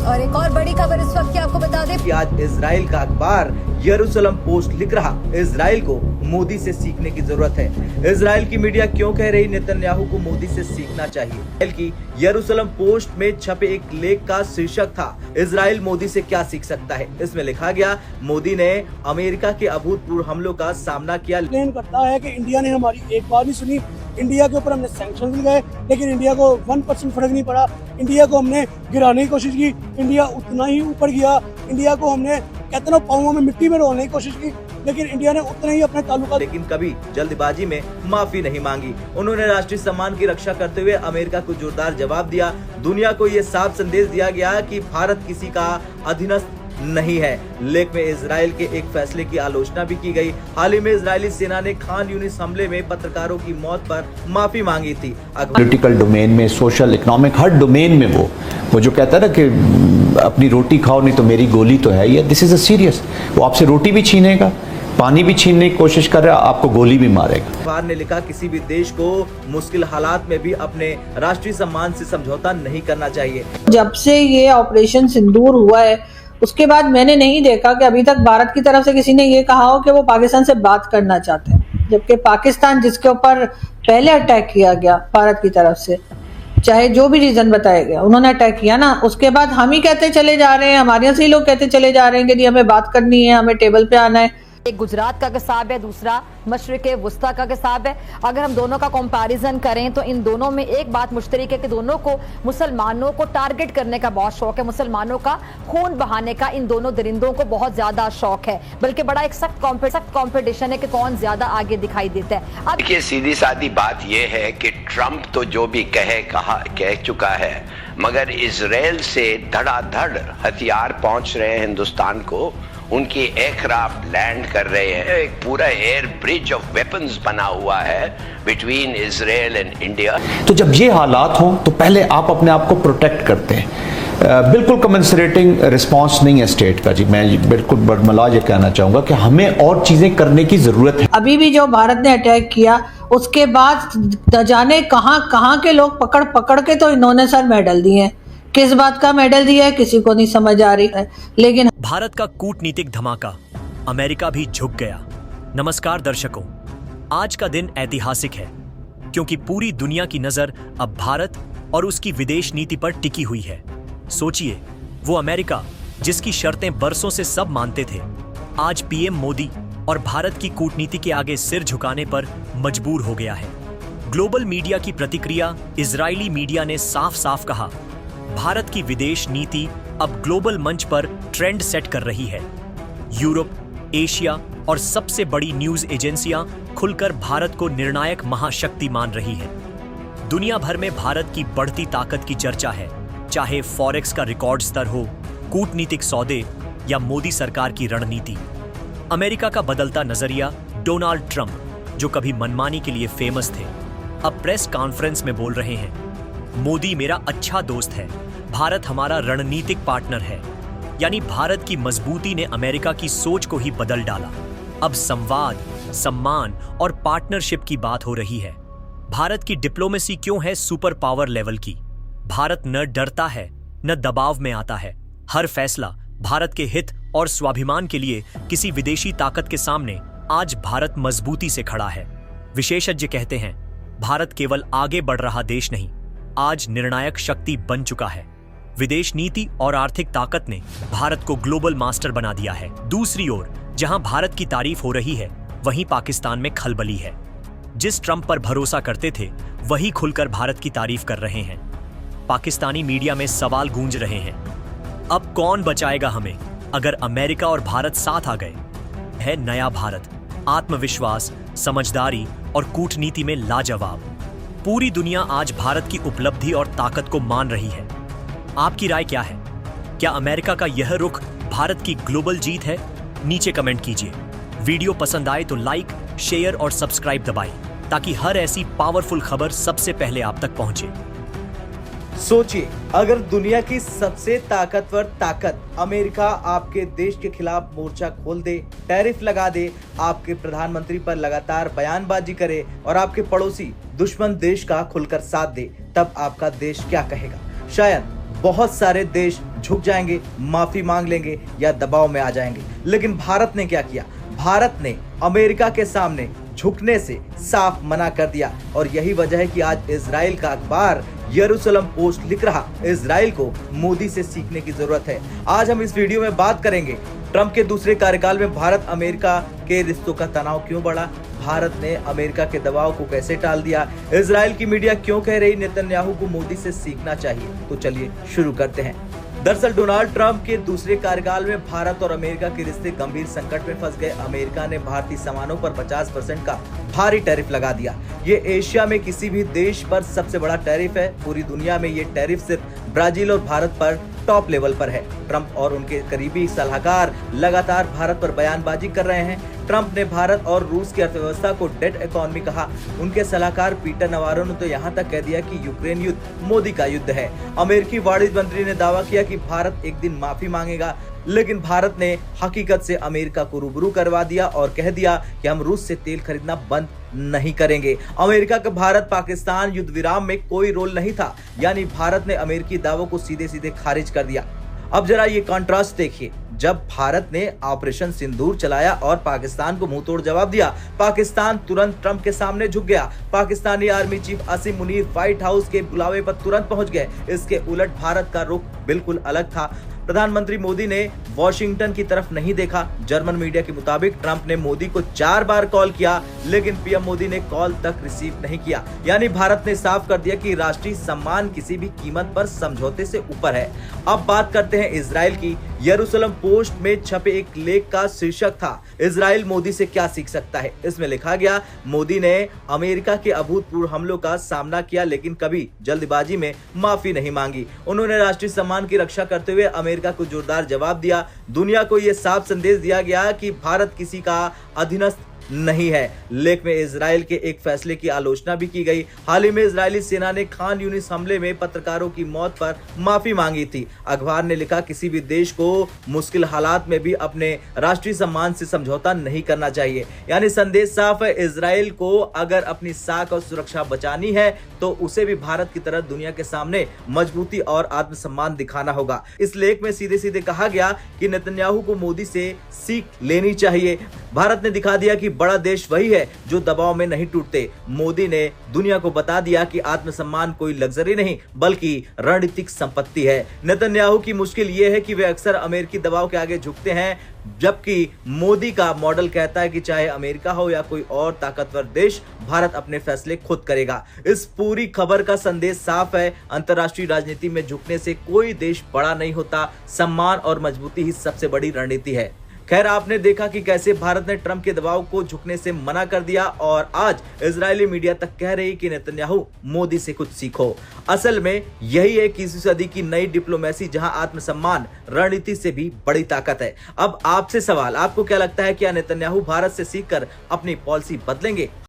और एक और बड़ी खबर इस वक्त की आपको बता दें कि आज इजराइल का अखबार यरूशलेम पोस्ट लिख रहा, इजराइल को मोदी से सीखने की जरूरत है। इजराइल की मीडिया क्यों कह रही नेतन्याहू को मोदी से सीखना चाहिए। इजराइल की यरूशलेम पोस्ट में छपे एक लेख का शीर्षक था, इजराइल मोदी से क्या सीख सकता है। इसमें लिखा गया, मोदी ने अमेरिका के अभूतपूर्व हमलों का सामना किया। क्लेम करता है कि इंडिया ने हमारी एक बार नहीं सुनी, इंडिया के ऊपर हमने सैंक्शन लगाए लेकिन इंडिया को 1% फर्क नहीं पड़ा। इंडिया को हमने गिराने की कोशिश की, इंडिया उतना ही ऊपर गया। इंडिया को हमने कहते ना पाँवों में मिट्टी में रोलने की कोशिश की, लेकिन इंडिया ने उतना ही अपने ताल्लुकात। लेकिन कभी जल्दबाजी में माफी नहीं मांगी। उन्होंने राष्ट्रीय सम्मान की रक्षा करते हुए अमेरिका को जोरदार जवाब दिया। दुनिया को ये साफ संदेश दिया गया कि भारत किसी का अधीनस्थ नहीं है। लेख में इजराइल के एक फैसले की आलोचना भी की गई। हाल ही में इजरायली सेना ने खान यूनिस हमले में पत्रकारों की मौत पर माफी मांगी थी। पॉलिटिकल डोमेन में, सोशल, इकोनॉमिक, हर डोमेन में वो जो कहता है ना कि अपनी रोटी खाओ नहीं तो मेरी गोली तो है ये, दिस इज अ सीरियस। वो आपसे रोटी भी छीनेगा, पानी भी छीनने की कोशिश कर रहा है, आपको गोली भी मारेगा। अखबार ने लिखा, किसी भी देश को मुश्किल हालात में भी अपने राष्ट्रीय सम्मान से समझौता नहीं करना चाहिए। जब से ये ऑपरेशन सिंदूर हुआ है उसके बाद मैंने नहीं देखा कि अभी तक भारत की तरफ से किसी ने ये कहा हो कि वो पाकिस्तान से बात करना चाहते हैं, जबकि पाकिस्तान जिसके ऊपर पहले अटैक किया गया भारत की तरफ से, चाहे जो भी रीजन बताया गया, उन्होंने अटैक किया ना, उसके बाद हम ही कहते चले जा रहे हैं, हमारे यहाँ से ही लोग कहते चले जा रहे हैं कि हमें बात करनी है, हमें टेबल पे आना है। एक गुजरात का किसाब है, दूसरा मशरिक़े वुस्ता का किसाब है। अगर हम दोनों का कंपैरिजन करें तो इन दोनों में एक बात मुश्तरक है कि दोनों को मुसलमानों को टारगेट करने का बहुत शौक है, मुसलमानों का खून बहाने का इन दोनों दरिंदों को बहुत ज्यादा शौक है, बल्कि बड़ा एक सख्त कॉम्पिटिशन है कि कौन ज्यादा आगे दिखाई देता है। अब देखिए, सीधी सादी बात यह है कि ट्रंप तो जो भी कह चुका है, मगर इजराइल से धड़ाधड़ हथियार पहुंच रहे हैं हिंदुस्तान को, उनकी एयरक्राफ्ट लैंड कर रहे हैं, एक पूरा एयर ब्रिज ऑफ वेपन्स बना हुआ है बिटवीन इजराइल एंड इंडिया। तो जब ये हालात हों तो पहले आप अपने आप को प्रोटेक्ट करते हैं। बिल्कुल कमेंसरेटिंग रिस्पांस नहीं है स्टेट का जी। मैं बिल्कुल बरमला ये कहना चाहूंगा कि हमें और चीजें करने की जरूरत है। अभी भी जो भारत ने अटैक किया उसके बाद न जाने कहां के लोग पकड़ के तो इन्होंने सर मेडल दिए हैं। किस बात का मेडल दिया है किसी को नहीं समझ आ रही है। लेकिन भारत का कूटनीतिक धमाका, अमेरिका भी झुक गया। नमस्कार दर्शकों, आज का दिन ऐतिहासिक है क्योंकि पूरी दुनिया की नजर अब भारत और उसकी विदेश नीति पर टिकी हुई है। सोचिए, वो अमेरिका जिसकी शर्तें बरसों से सब मानते थे, आज पीएम मोदी और भारत की कूटनीति के आगे सिर झुकाने पर मजबूर हो गया है। ग्लोबल मीडिया की प्रतिक्रिया, इजरायली मीडिया ने साफ साफ कहा, भारत की विदेश नीति अब ग्लोबल मंच पर ट्रेंड सेट कर रही है। यूरोप, एशिया और सबसे बड़ी न्यूज एजेंसियां खुलकर भारत को निर्णायक महाशक्ति मान रही हैं। दुनिया भर में भारत की बढ़ती ताकत की चर्चा है, चाहे फॉरेक्स का रिकॉर्ड स्तर हो, कूटनीतिक सौदे या मोदी सरकार की रणनीति। अमेरिका का बदलता नजरिया, डोनाल्ड ट्रंप, जो कभी मनमानी के लिए फेमस थे, अब प्रेस कॉन्फ्रेंस में बोल रहे हैं, मोदी मेरा अच्छा दोस्त है, भारत हमारा रणनीतिक पार्टनर है। यानी भारत की मजबूती ने अमेरिका की सोच को ही बदल डाला। अब संवाद, सम्मान और पार्टनरशिप की बात हो रही है। भारत की डिप्लोमेसी क्यों है सुपर पावर लेवल की? भारत न डरता है न दबाव में आता है। हर फैसला भारत के हित और स्वाभिमान के लिए किसी विदेशी ताकत के सामने आज भारत मजबूती से खड़ा है। विशेषज्ञ कहते हैं, भारत केवल आगे बढ़ रहा देश नहीं, आज निर्णायक शक्ति बन चुका है। विदेश नीति और आर्थिक ताकत ने भारत को ग्लोबल मास्टर बना दिया है। दूसरी ओर जहां भारत की तारीफ हो रही है, वहीं पाकिस्तान में खलबली है। जिस ट्रंप पर भरोसा करते थे, वही खुलकर भारत की तारीफ कर रहे हैं। पाकिस्तानी मीडिया में सवाल गूंज रहे हैं, अब कौन बचाएगा हमें अगर अमेरिका और भारत साथ आ गए? है नया भारत, आत्मविश्वास, समझदारी और कूटनीति में लाजवाब। पूरी दुनिया आज भारत की उपलब्धि और ताकत को मान रही है। आपकी राय क्या है? क्या अमेरिका का यह रुख भारत की ग्लोबल जीत है? नीचे कमेंट कीजिए। वीडियो पसंद आए तो लाइक, शेयर और सब्सक्राइब दबाएं ताकि हर ऐसी पावरफुल खबर सबसे पहले आप तक पहुंचे। सोचिए, अगर दुनिया की सबसे ताकतवर ताकत अमेरिका आपके देश के खिलाफ मोर्चा खोल दे, टैरिफ लगा दे, आपके प्रधानमंत्री पर लगातार बयानबाजी करे और आपके पड़ोसी दुश्मन देश का खुलकर साथ दे, तब आपका देश क्या कहेगा? शायद बहुत सारे देश झुक जाएंगे, माफी मांग लेंगे या दबाव में आ जाएंगे। लेकिन भारत ने क्या किया? भारत ने अमेरिका के सामने झुकने से साफ मना कर दिया और यही वजह है कि आज इजराइल का अखबार यरूशलेम पोस्ट लिख रहा, इजराइल को मोदी से सीखने की जरूरत है। आज हम इस वीडियो में बात करेंगे ट्रंप के दूसरे कार्यकाल में भारत अमेरिका के रिश्तों का तनाव क्यों बढ़ा, भारत ने अमेरिका के दबाव को कैसे टाल दिया, इजराइल की मीडिया क्यों कह रही नेतन्याहू को मोदी से सीखना चाहिए। तो चलिए शुरू करते हैं। दरअसल डोनाल्ड ट्रंप के दूसरे कार्यकाल में भारत और अमेरिका के रिश्ते गंभीर संकट में फंस गए। अमेरिका ने भारतीय सामानों पर 50% का भारी टैरिफ लगा दिया। ये एशिया में किसी भी देश पर सबसे बड़ा टैरिफ है। पूरी दुनिया में ये टैरिफ सिर्फ ब्राजील और भारत पर टॉप लेवल पर है। ट्रंप और उनके करीबी सलाहकार लगातार भारत पर बयानबाजी कर रहे हैं। ट्रंप ने भारत और रूस की अर्थव्यवस्था को डेड इकोनॉमी कहा। उनके सलाहकार पीटर नवारो ने तो यहाँ तक कह दिया कि यूक्रेन युद्ध मोदी का युद्ध है। अमेरिकी वाणिज्य मंत्री ने दावा किया कि भारत एक दिन माफी मांगेगा, लेकिन भारत ने हकीकत से अमेरिका को रूबरू करवा दिया और कह दिया कि हम रूस से तेल खरीदना बंद नहीं करेंगे। अमेरिका का भारत पाकिस्तान युद्ध विराम में कोई रोल नहीं था, यानी भारत ने अमेरिकी दावों को सीधे सीधे खारिज कर दिया। अब जरा ये कंट्रास्ट देखिए, जब भारत ने ऑपरेशन सिंदूर चलाया और पाकिस्तान को मुंहतोड़ जवाब दिया, पाकिस्तान तुरंत ट्रंप के सामने झुक गया। पाकिस्तानी आर्मी चीफ असीम मुनीर व्हाइट हाउस के बुलावे पर तुरंत पहुंच गए। इसके उलट भारत का रुख बिल्कुल अलग था। प्रधानमंत्री मोदी ने वॉशिंगटन की तरफ नहीं देखा। जर्मन मीडिया के मुताबिक ट्रंप ने मोदी को 4 बार कॉल किया, लेकिन पीएम मोदी ने कॉल तक रिसीव नहीं किया। यानी भारत ने साफ कर दिया कि राष्ट्रीय सम्मान किसी भी कीमत पर समझौते से ऊपर है। अब बात करते हैं इजराइल की। यरूशलेम पोस्ट में छपे एक लेख का शीर्षक था, इजराइल मोदी से क्या सीख सकता है। इसमें लिखा गया, मोदी ने अमेरिका के अभूतपूर्व हमलों का सामना किया, लेकिन कभी जल्दबाजी में माफी नहीं मांगी। उन्होंने राष्ट्रीय सम्मान की रक्षा करते हुए अमेरिका को जोरदार जवाब दिया। दुनिया को यह साफ संदेश दिया गया कि भारत किसी का अधीनस्थ नहीं है। लेख में इजराइल के एक फैसले की आलोचना भी की गई। हाल ही में इजरायली सेना ने खान यूनिस हमले में पत्रकारों की मौत पर माफी मांगी थी। अखबार ने लिखा, किसी भी देश को मुश्किल हालात में भी अपने राष्ट्रीय सम्मान से समझौता नहीं करना चाहिए। यानी संदेश साफ है, इजराइल को अगर अपनी साख और सुरक्षा बचानी है तो उसे भी भारत की तरह दुनिया के सामने मजबूती और आत्मसम्मान दिखाना होगा। इस लेख में सीधे सीधे कहा गया कि नेतन्याहू को मोदी से सीख लेनी चाहिए। भारत ने दिखा दिया कि बड़ा देश वही है जो दबाव में नहीं टूटते। मोदी ने दुनिया को बता दिया कि आत्मसम्मान कोई लग्जरी नहीं बल्कि रणनीतिक संपत्ति है। नेतन्याहू की मुश्किल ये है कि वे अक्सर अमेरिकी दबाव के आगे झुकते हैं, जबकि मोदी का मॉडल कहता है कि चाहे अमेरिका हो या कोई और ताकतवर देश, भारत अपने फैसले खुद करेगा। इस पूरी खबर का संदेश साफ है, अंतर्राष्ट्रीय राजनीति में झुकने से कोई देश बड़ा नहीं होता। सम्मान और मजबूती ही सबसे बड़ी रणनीति है। खैर, आपने देखा कि कैसे भारत ने ट्रंप के दबाव को झुकने से मना कर दिया और आज इजरायली मीडिया तक कह रही कि नेतन्याहू मोदी से कुछ सीखो। असल में यही है 21वीं सदी की नई डिप्लोमेसी, जहां आत्मसम्मान रणनीति से भी बड़ी ताकत है। अब आपसे सवाल, आपको क्या लगता है, क्या नेतन्याहू भारत से सीखकर अपनी पॉलिसी बदलेंगे?